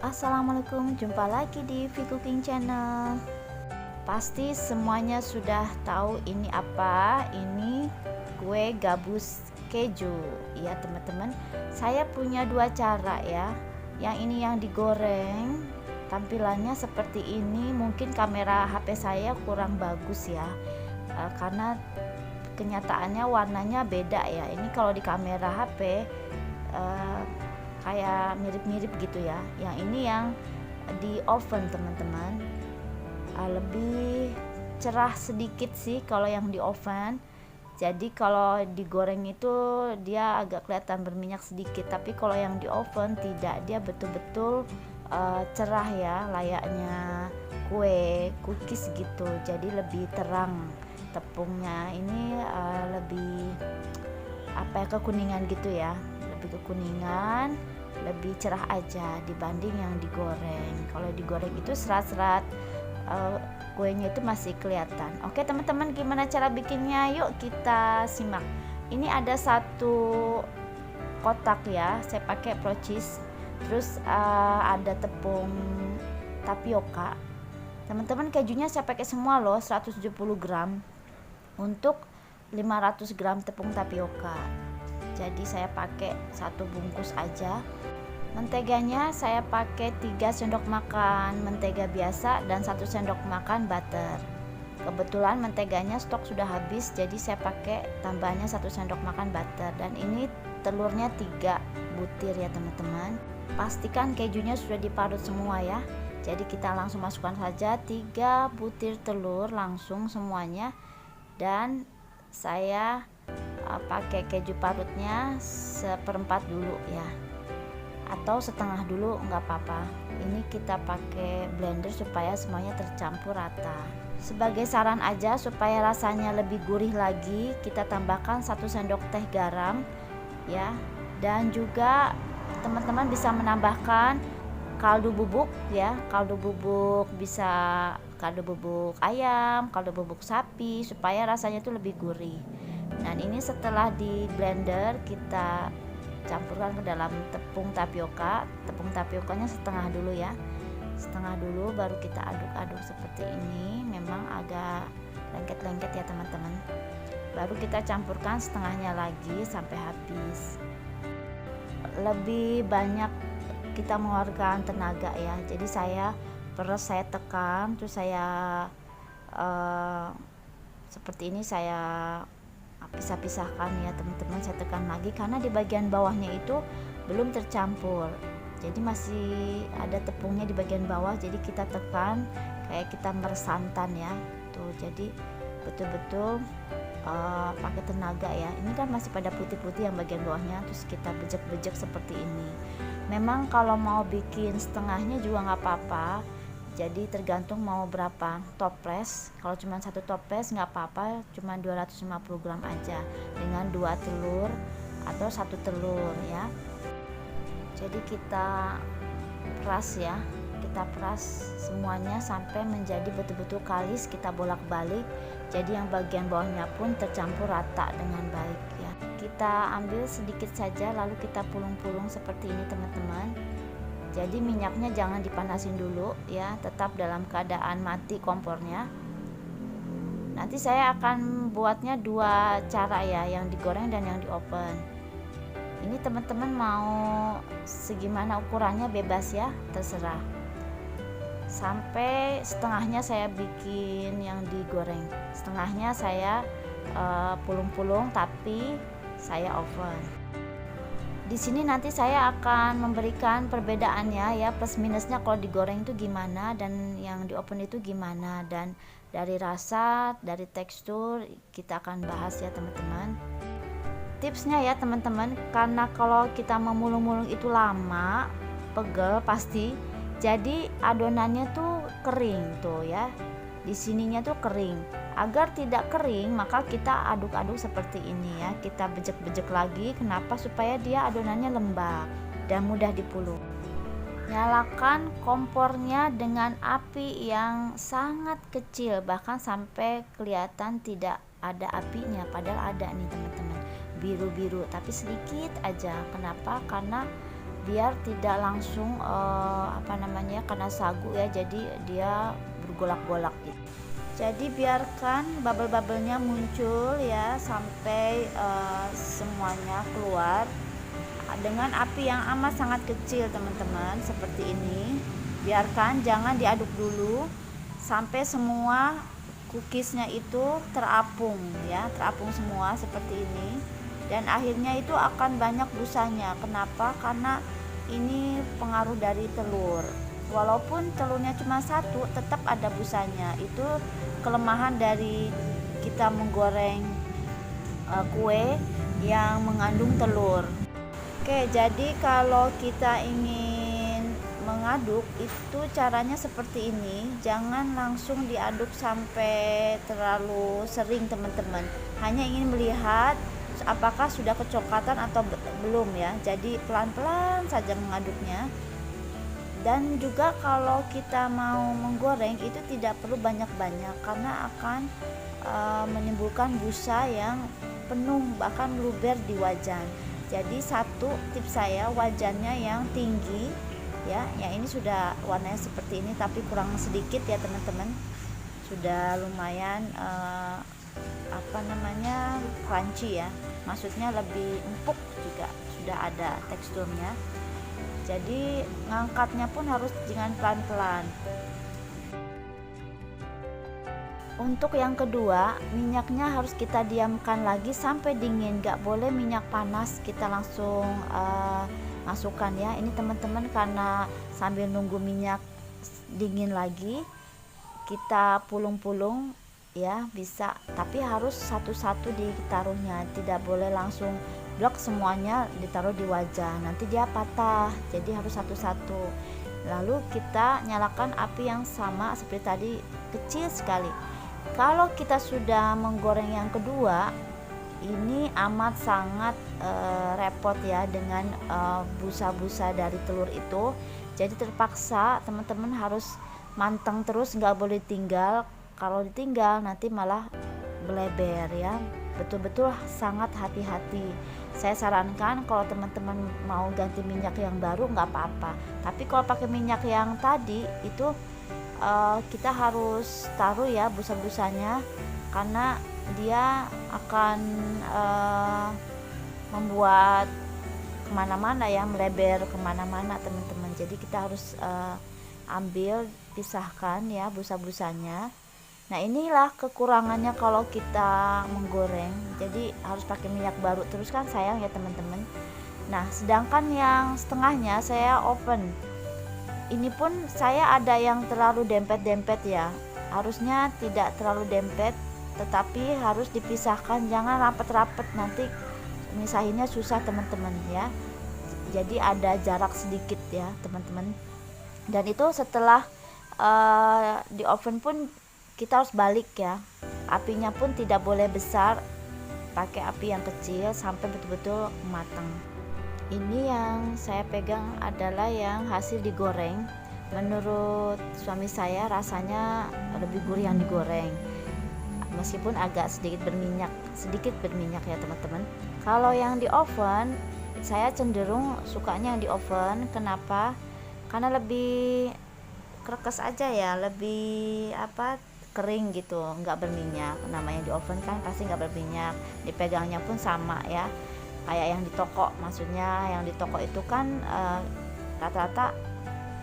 Assalamualaikum, jumpa lagi di V Cooking Channel. Pasti semuanya sudah tahu ini apa? Ini kue gabus keju. Ya teman-teman, saya punya dua cara ya. Yang ini yang digoreng, tampilannya seperti ini. Mungkin kamera HP saya kurang bagus ya, karena kenyataannya warnanya beda ya. Ini kalau di kamera HP kayak mirip-mirip gitu ya. Yang ini yang di oven teman-teman, lebih cerah sedikit sih kalau yang di oven. Jadi kalau digoreng itu dia agak kelihatan berminyak sedikit, tapi kalau yang di oven tidak, dia betul-betul cerah ya, layaknya kue cookies gitu. Jadi lebih terang tepungnya ini, lebih apa ya, kekuningan gitu ya, lebih kekuningan, lebih cerah aja dibanding yang digoreng. Kalau digoreng itu serat-serat kuenya itu masih kelihatan. Oke teman-teman, gimana cara bikinnya? Yuk kita simak. Ini ada satu kotak ya, saya pakai pro cheese. Terus ada tepung tapioka. Teman-teman, kejunya saya pakai semua loh, 170 gram untuk 500 gram tepung tapioka. Jadi saya pakai satu bungkus aja. Menteganya saya pakai 3 sendok makan mentega biasa dan 1 sendok makan butter. Kebetulan menteganya stok sudah habis, jadi saya pakai tambahannya 1 sendok makan butter. Dan ini telurnya 3 butir ya teman-teman. Pastikan kejunya sudah diparut semua ya. Jadi kita langsung masukkan saja 3 butir telur langsung semuanya. Dan saya pakai keju parutnya seperempat dulu ya, atau setengah dulu nggak apa-apa. Ini kita pakai blender supaya semuanya tercampur rata. Sebagai saran aja supaya rasanya lebih gurih lagi, kita tambahkan 1 sendok teh garam ya. Dan juga teman-teman bisa menambahkan kaldu bubuk ya. Kaldu bubuk bisa kaldu bubuk ayam, kaldu bubuk sapi, supaya rasanya itu lebih gurih. Dan ini setelah di blender kita campurkan ke dalam tepung tapioka. Tepung tapiokanya setengah dulu ya, setengah dulu, baru kita aduk-aduk seperti ini. Memang agak lengket-lengket ya teman-teman. Baru kita campurkan setengahnya lagi sampai habis. Lebih banyak kita mengeluarkan tenaga ya. Jadi saya peres, saya tekan, terus saya seperti ini saya pisah-pisahkan ya teman-teman. Saya tekan lagi karena di bagian bawahnya itu belum tercampur, jadi masih ada tepungnya di bagian bawah. Jadi kita tekan kayak kita meres santan ya tuh. Jadi betul-betul pakai tenaga ya. Ini kan masih pada putih-putih yang bagian bawahnya, terus kita bejek-bejek seperti ini. Memang kalau mau bikin setengahnya juga nggak apa-apa, jadi tergantung mau berapa toples. Kalau cuma satu toples nggak apa-apa, cuma 250 gram aja dengan 2 telur atau 1 telur ya. Jadi kita peras ya, kita peras semuanya sampai menjadi betul-betul kalis. Kita bolak-balik, jadi yang bagian bawahnya pun tercampur rata dengan baik ya. Kita ambil sedikit saja lalu kita pulung-pulung seperti ini teman-teman. Jadi minyaknya jangan dipanasin dulu ya, tetap dalam keadaan mati kompornya. Nanti saya akan buatnya 2 cara ya, yang digoreng dan yang di oven. Ini teman-teman mau segimana ukurannya bebas ya, terserah. Sampai setengahnya saya bikin yang digoreng, setengahnya saya pulung-pulung tapi saya oven. Di sini nanti saya akan memberikan perbedaannya ya, plus minusnya kalau digoreng itu gimana dan yang di oven itu gimana, dan dari rasa, dari tekstur kita akan bahas ya teman-teman. Tipsnya ya teman-teman, karena kalau kita memulung-mulung itu lama, pegel pasti. Jadi adonannya tuh kering tuh ya. Di sininya tuh kering. Agar tidak kering, maka kita aduk-aduk seperti ini ya. Kita bejek-bejek lagi. Kenapa? Supaya dia adonannya lembab dan mudah dipulung. Nyalakan kompornya dengan api yang sangat kecil, bahkan sampai kelihatan tidak ada apinya, padahal ada nih teman-teman, biru-biru tapi sedikit aja. Kenapa? Karena biar tidak langsung kena sagu ya, jadi dia bergolak-golak gitu. Jadi biarkan bubble-bubblenya muncul ya sampai semuanya keluar dengan api yang amat sangat kecil teman-teman, seperti ini. Biarkan, jangan diaduk dulu sampai semua cookiesnya itu terapung ya, terapung semua seperti ini. Dan akhirnya itu akan banyak busanya. Kenapa? Karena ini pengaruh dari telur. Walaupun telurnya cuma satu, tetap ada busanya. Itu kelemahan dari kita menggoreng kue yang mengandung telur. Oke, jadi kalau kita ingin mengaduk itu caranya seperti ini. Jangan langsung diaduk sampai terlalu sering teman-teman. Hanya ingin melihat apakah sudah kecoklatan atau belum ya. Jadi pelan-pelan saja mengaduknya. Dan juga kalau kita mau menggoreng itu tidak perlu banyak-banyak karena akan menimbulkan busa yang penuh, bahkan meluber di wajan. Jadi satu tips saya, wajannya yang tinggi ya, yang ini sudah warnanya seperti ini tapi kurang sedikit ya teman-teman, sudah lumayan crunchy ya, maksudnya lebih empuk juga, sudah ada teksturnya. Jadi ngangkatnya pun harus dengan pelan-pelan. Untuk yang kedua, minyaknya harus kita diamkan lagi sampai dingin, gak boleh minyak panas kita langsung masukkan ya. Ini teman-teman, karena sambil nunggu minyak dingin lagi kita pulung-pulung ya bisa, tapi harus satu-satu ditaruhnya, tidak boleh langsung blok semuanya ditaruh di wajan, nanti dia patah. Jadi harus satu-satu. Lalu kita nyalakan api yang sama seperti tadi, kecil sekali. Kalau kita sudah menggoreng yang kedua, ini amat sangat repot ya dengan busa-busa dari telur itu. Jadi terpaksa teman-teman harus manteng terus, nggak boleh tinggal. Kalau ditinggal nanti malah beleber ya. Betul-betul sangat hati-hati. Saya sarankan kalau teman-teman mau ganti minyak yang baru nggak apa-apa, tapi kalau pakai minyak yang tadi itu kita harus taruh ya busa-busanya, karena dia akan membuat kemana-mana ya, melebar kemana-mana teman-teman. Jadi kita harus ambil, pisahkan ya busa-busanya. Nah inilah kekurangannya kalau kita menggoreng, jadi harus pakai minyak baru terus kan sayang ya teman-teman. Nah sedangkan yang setengahnya saya oven, ini pun saya ada yang terlalu dempet-dempet ya, harusnya tidak terlalu dempet, tetapi harus dipisahkan, jangan rapet-rapet, nanti misahinnya susah teman-teman ya. Jadi ada jarak sedikit ya teman-teman. Dan itu setelah di oven pun kita harus balik ya, apinya pun tidak boleh besar, pakai api yang kecil sampai betul-betul matang. Ini yang saya pegang adalah yang hasil digoreng. Menurut suami saya rasanya lebih gurih yang digoreng, meskipun agak sedikit berminyak ya teman-teman. Kalau yang di oven, saya cenderung sukanya yang di oven. Kenapa? Karena lebih krekes aja ya, lebih kering gitu, nggak berminyak. Namanya di oven kan pasti nggak berminyak, dipegangnya pun sama ya kayak yang di toko. Maksudnya yang di toko itu kan rata-rata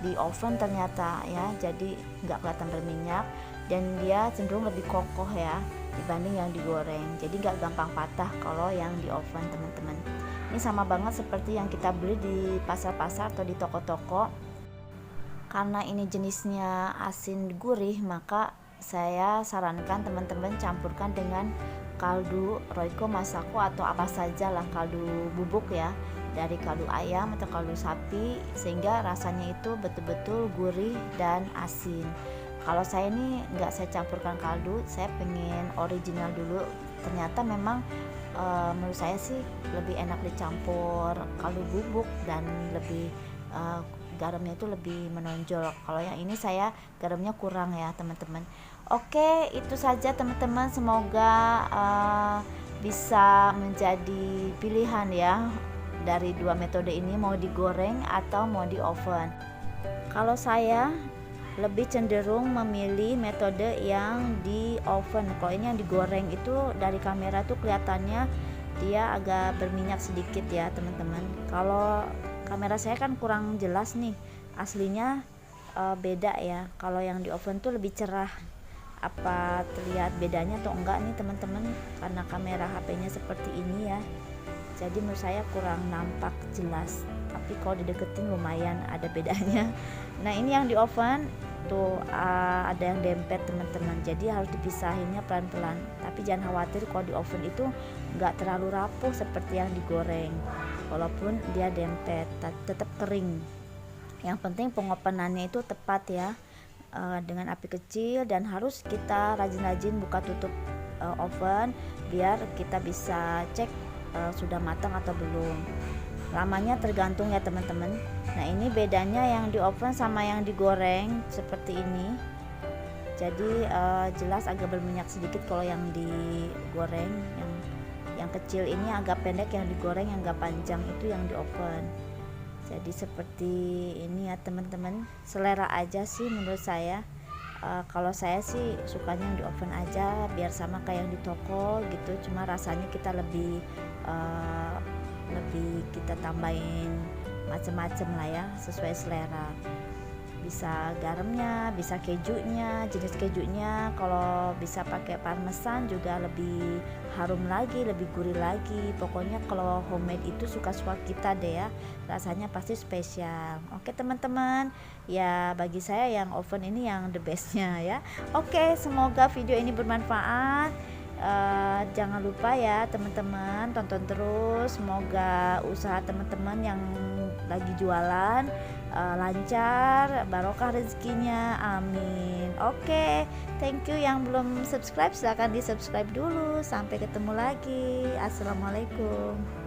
di oven ternyata ya, jadi nggak kelihatan berminyak dan dia cenderung lebih kokoh ya dibanding yang digoreng, jadi nggak gampang patah kalau yang di oven teman-teman. Ini sama banget seperti yang kita beli di pasar-pasar atau di toko-toko. Karena ini jenisnya asin gurih, maka saya sarankan teman-teman campurkan dengan kaldu Royco Masako atau apa saja lah, kaldu bubuk ya, dari kaldu ayam atau kaldu sapi, sehingga rasanya itu betul-betul gurih dan asin. Kalau saya ini nggak saya campurkan kaldu, saya pengen original dulu. Ternyata memang menurut saya sih lebih enak dicampur kaldu bubuk dan lebih garamnya itu lebih menonjol. Kalau yang ini saya garamnya kurang ya teman-teman. Oke, itu saja teman-teman, semoga bisa menjadi pilihan ya dari dua metode ini, mau digoreng atau mau di oven. Kalau saya lebih cenderung memilih metode yang di oven. Kalau ini yang digoreng itu dari kamera tuh kelihatannya dia agak berminyak sedikit ya teman-teman. Kalau kamera saya kan kurang jelas nih, aslinya beda ya. Kalau yang di oven tuh lebih cerah. Apa terlihat bedanya atau enggak nih teman-teman, karena kamera HP-nya seperti ini ya, jadi menurut saya kurang nampak jelas, tapi kalau dideketin lumayan ada bedanya. Nah ini yang di oven tuh ada yang dempet teman-teman, jadi harus dipisahinnya pelan-pelan, tapi jangan khawatir kalau di oven itu enggak terlalu rapuh seperti yang digoreng, walaupun dia dempet tetap kering. Yang penting pengopenannya itu tepat ya, dengan api kecil, dan harus kita rajin-rajin buka tutup oven biar kita bisa cek sudah matang atau belum. Lamanya tergantung ya teman-teman. Nah ini bedanya yang di oven sama yang digoreng seperti ini. Jadi jelas agak berminyak sedikit kalau yang digoreng, yang kecil ini agak pendek, yang digoreng yang agak panjang itu yang di oven. Jadi seperti ini ya teman-teman, selera aja sih menurut saya. Kalau saya sih sukanya yang di oven aja biar sama kayak yang di toko gitu, cuma rasanya kita lebih kita tambahin macem-macem lah ya, sesuai selera. Bisa garamnya, bisa kejunya, jenis kejunya kalau bisa pakai parmesan juga lebih harum lagi, lebih gurih lagi. Pokoknya kalau homemade itu suka-suka kita deh ya, rasanya pasti spesial. Oke teman-teman, ya bagi saya yang oven ini yang the bestnya ya. Oke, semoga video ini bermanfaat. Jangan lupa ya teman-teman, tonton terus. Semoga usaha teman-teman yang lagi jualan lancar, barokah rezekinya, amin. Oke, thank you. Yang belum subscribe silahkan di subscribe dulu. Sampai ketemu lagi, assalamualaikum.